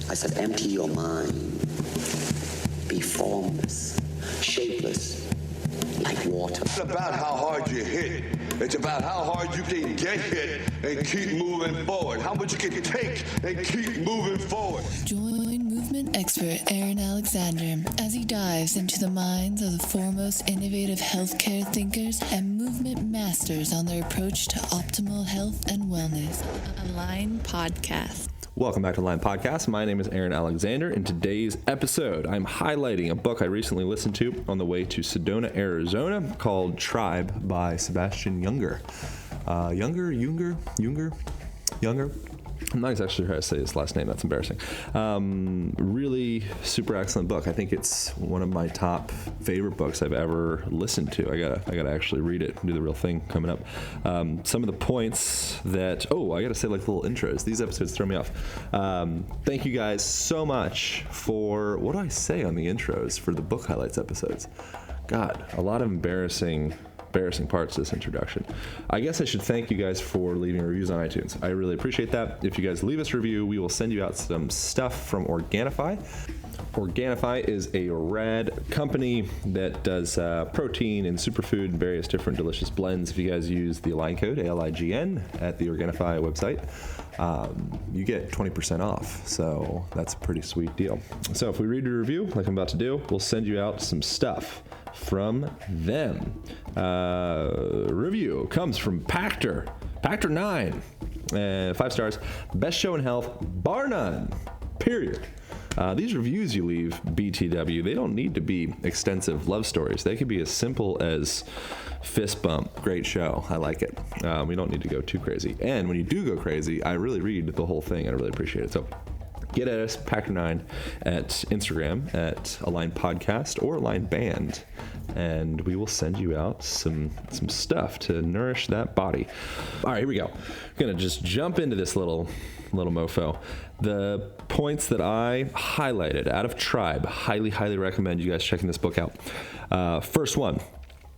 I said, empty your mind. Be formless, shapeless, like water. It's about how hard you hit. It's about how hard you can get hit and keep moving forward. How much you can take and keep moving forward. Join movement expert Aaron Alexander as he dives into the minds of the foremost innovative healthcare thinkers and movement masters on their approach to optimal health and wellness. Align Podcast. Welcome back to Align Podcast. My name is Aaron Alexander. In today's episode, I'm highlighting a book I recently listened to on the way to Sedona, Arizona, called Tribe by Sebastian Junger. Junger. I'm not exactly sure how to say his last name. That's embarrassing. Really super excellent book. I think it's one of my top favorite books I've ever listened to. I gotta actually read it and do the real thing coming up. Some of the points that, I gotta say like little intros. These episodes throw me off. Thank you guys so much for, what do I say on the intros for the book highlights episodes? God, a lot of embarrassing parts of this introduction. I guess I should thank you guys for leaving reviews on iTunes. I really appreciate that. If you guys leave us a review, we will send you out some stuff from Organifi. Organifi is a rad company that does protein and superfood and various different delicious blends. If you guys use the Align code, ALIGN, at the Organifi website, you get 20% off. So that's a pretty sweet deal. So if we read your review, like I'm about to do, we'll send you out some stuff from them. Review comes from Pactor 9, 5 stars. Best show in health, bar none, period. These reviews you leave, BTW, they don't need to be extensive love stories. They could be as simple as fist bump, great show, I like it. We don't need to go too crazy. And when you do go crazy, I really read the whole thing. I really appreciate it. So get at us, Pactor9, at Instagram, at Align Podcast or Align Band, and we will send you out some stuff to nourish that body. All right, here we go. I'm going to just jump into this little mofo. The points that I highlighted out of Tribe, highly recommend you guys checking this book out. First one.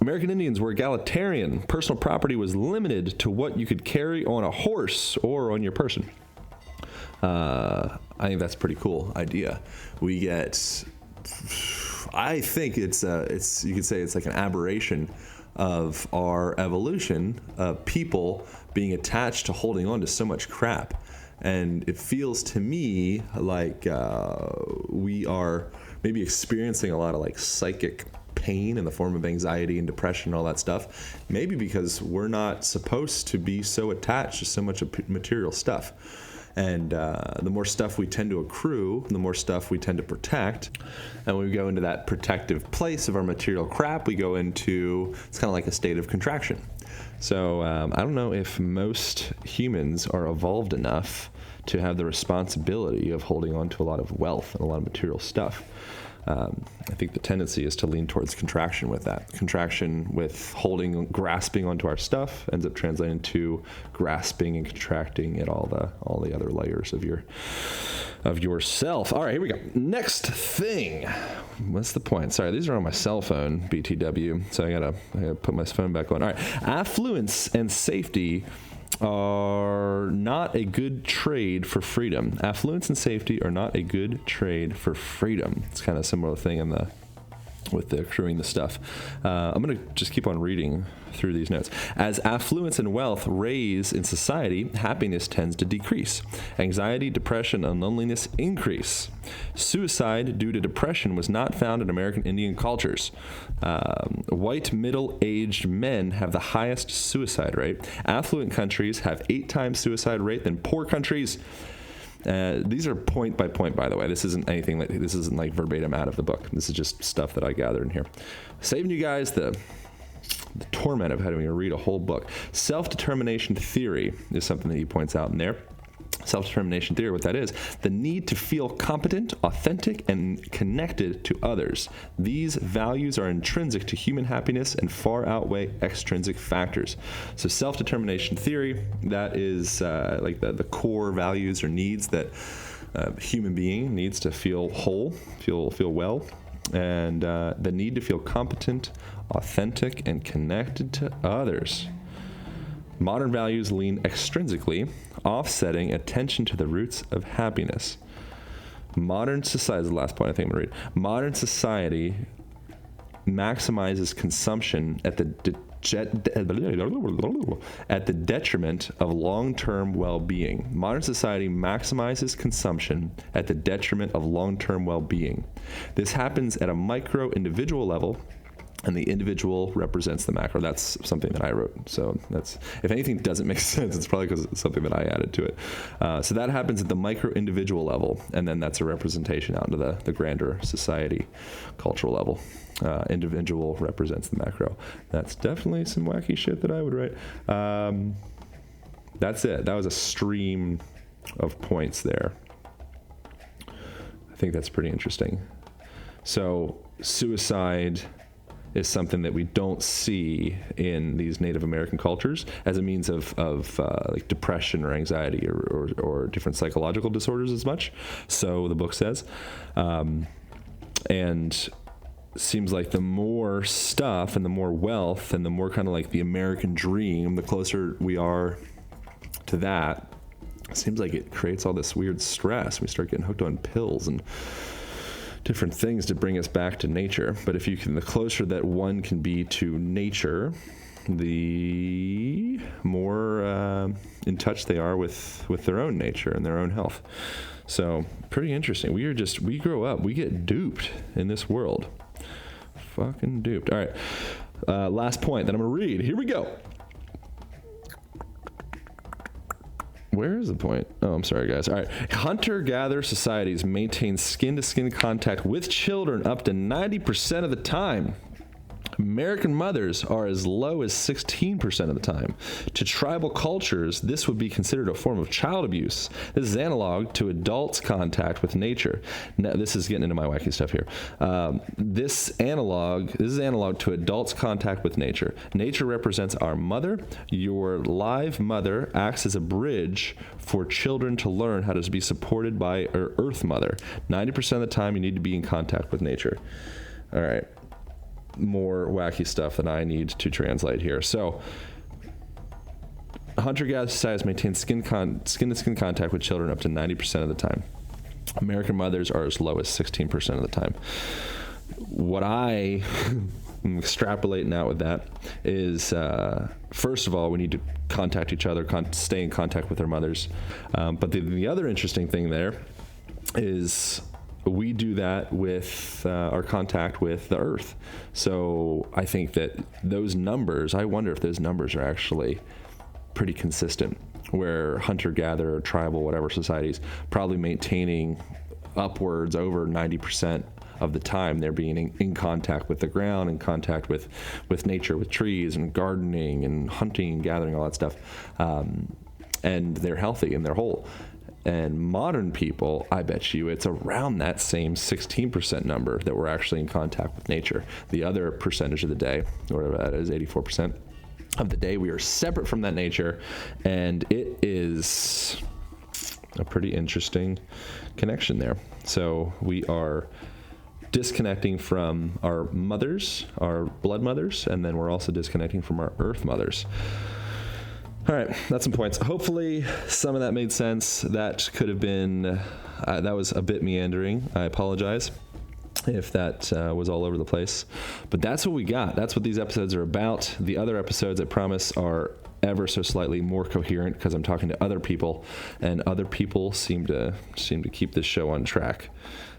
American Indians were egalitarian. Personal property was limited to what you could carry on a horse or on your person. I think that's a pretty cool idea. We get, I think it's you could say it's like an aberration of our evolution of people being attached to holding on to so much crap. And it feels to me like we are maybe experiencing a lot of like psychic pain in the form of anxiety and depression and all that stuff. Maybe because we're not supposed to be so attached to so much material stuff. And the more stuff we tend to accrue, the more stuff we tend to protect. And when we go into that protective place of our material crap, we go into, it's kind of like a state of contraction. So I don't know if most humans are evolved enough to have the responsibility of holding on to a lot of wealth and a lot of material stuff. I think the tendency is to lean towards contraction with that. Contraction with grasping onto our stuff ends up translating to grasping and contracting at all the other layers of yourself. All right, here we go. Next thing. What's the point? Sorry, these are on my cell phone, BTW. So I gotta put my phone back on. All right, affluence and safety are not a good trade for freedom. Affluence and safety are not a good trade for freedom. It's kind of a similar thing with the accruing the stuff. I'm going to just keep on reading through these notes. As affluence and wealth raise in society, happiness tends to decrease. Anxiety, depression, and loneliness increase. Suicide due to depression was not found in American Indian cultures. White middle-aged men have the highest suicide rate. Affluent countries have 8 times suicide rate than poor countries. These are point by point, by the way. This isn't like verbatim out of the book. This is just stuff that I gathered in here. Saving you guys the torment of having to read a whole book. Self-determination theory is something that he points out in there. Self-determination theory, what that is, the need to feel competent, authentic, and connected to others. These values are intrinsic to human happiness and far outweigh extrinsic factors. So self-determination theory, that is like the core values or needs that a human being needs to feel whole, feel well, and the need to feel competent, authentic, and connected to others. Modern values lean extrinsically, offsetting attention to the roots of happiness. Modern society, the last point I think I'm going to read. Modern society maximizes consumption at the detriment of long-term well-being. Modern society maximizes consumption at the detriment of long-term well-being. This happens at a micro individual level, and the individual represents the macro. That's something that I wrote. So that's, if anything doesn't make sense, it's probably because it's something that I added to it. So that happens at the micro individual level, and then that's a representation out into the grander society, cultural level. Individual represents the macro. That's definitely some wacky shit that I would write. That's it. That was a stream of points there. I think that's pretty interesting. So suicide is something that we don't see in these Native American cultures as a means of like depression or anxiety or different psychological disorders as much. So the book says, and seems like the more stuff and the more wealth and the more kind of like the American dream, the closer we are to that, it seems like it creates all this weird stress. We start getting hooked on pills and different things to bring us back to nature. But if you can, the closer that one can be to nature, the more in touch they are with their own nature and their own health. So pretty interesting. We grow up, we get duped in this world. Fucking duped. All right. Last point that I'm going to read. Here we go. Where is the point? Oh, I'm sorry, guys. All right. Hunter-gatherer societies maintain skin-to-skin contact with children up to 90% of the time. American mothers are as low as 16% of the time. To tribal cultures, this would be considered a form of child abuse. This is analog to adults' contact with nature. Now, this is getting into my wacky stuff here. This is analog to adults' contact with nature. Nature represents our mother. Your live mother acts as a bridge for children to learn how to be supported by our earth mother. 90% of the time, you need to be in contact with nature. All right. More wacky stuff that I need to translate here. So, hunter-gatherer societies maintain skin-to-skin contact with children up to 90% of the time. American mothers are as low as 16% of the time. What I am extrapolating out with that is, first of all, we need to contact each other, stay in contact with our mothers. But the other interesting thing there is we do that with our contact with the earth. So I think that those numbers, I wonder if those numbers are actually pretty consistent, where hunter-gatherer, tribal, whatever societies, probably maintaining upwards over 90% of the time they're being in contact with the ground, in contact with nature, with trees and gardening and hunting and gathering, all that stuff. And they're healthy and they're whole. And modern people, I bet you it's around that same 16% number that we're actually in contact with nature. The other percentage of the day, whatever that is, 84% of the day, we are separate from that nature. And it is a pretty interesting connection there. So we are disconnecting from our mothers, our blood mothers, and then we're also disconnecting from our earth mothers. All right, that's some points. Hopefully some of that made sense. That could have been, that was a bit meandering. I apologize if that was all over the place. But that's what we got. That's what these episodes are about. The other episodes, I promise, are ever so slightly more coherent because I'm talking to other people, and other people seem to keep this show on track.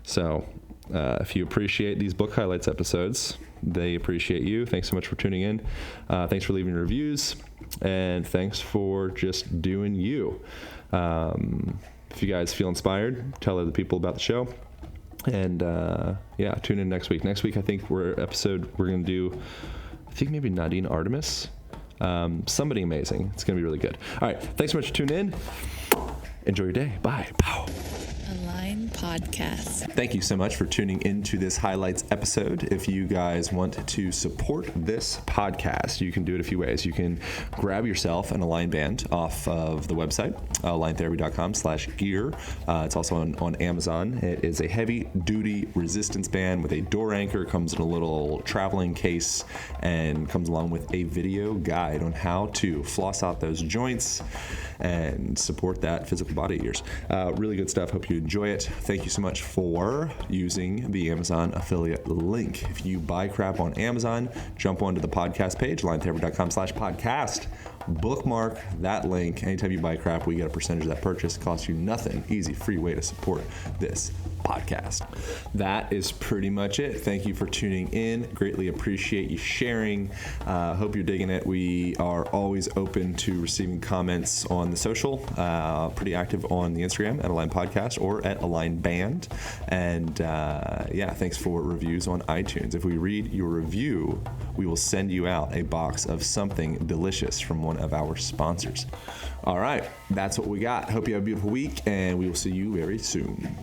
So if you appreciate these book highlights episodes, they appreciate you. Thanks so much for tuning in. Thanks for leaving reviews. And thanks for just doing you. If you guys feel inspired, tell other people about the show. And yeah, tune in next week. Next week, I think we're going to do, I think maybe Nadine Artemis. Somebody amazing. It's going to be really good. All right. Thanks so much for tuning in. Enjoy your day. Bye. Pow. Align Podcast. Thank you so much for tuning into this highlights episode. If you guys want to support this podcast, you can do it a few ways. You can grab yourself an Align band off of the website, aligntherapy.com/gear. It's also on Amazon. It is a heavy-duty resistance band with a door anchor, comes in a little traveling case, and comes along with a video guide on how to floss out those joints and support that physical bought 8 years. Really good stuff. Hope you enjoy it. Thank you so much for using the Amazon affiliate link. If you buy crap on Amazon, jump onto the podcast page, linepaper.com/podcast. Bookmark that link. Anytime you buy crap, we get a percentage of that purchase. It costs you nothing. Easy, free way to support this podcast. That is pretty much it. Thank you for tuning in. Greatly appreciate you sharing. Hope you're digging it. We are always open to receiving comments on the social. Pretty active on the Instagram at Align Podcast or at Align Band. And thanks for reviews on iTunes. If we read your review, we will send you out a box of something delicious from one of our sponsors. All right, that's what we got. Hope you have a beautiful week, and we will see you very soon.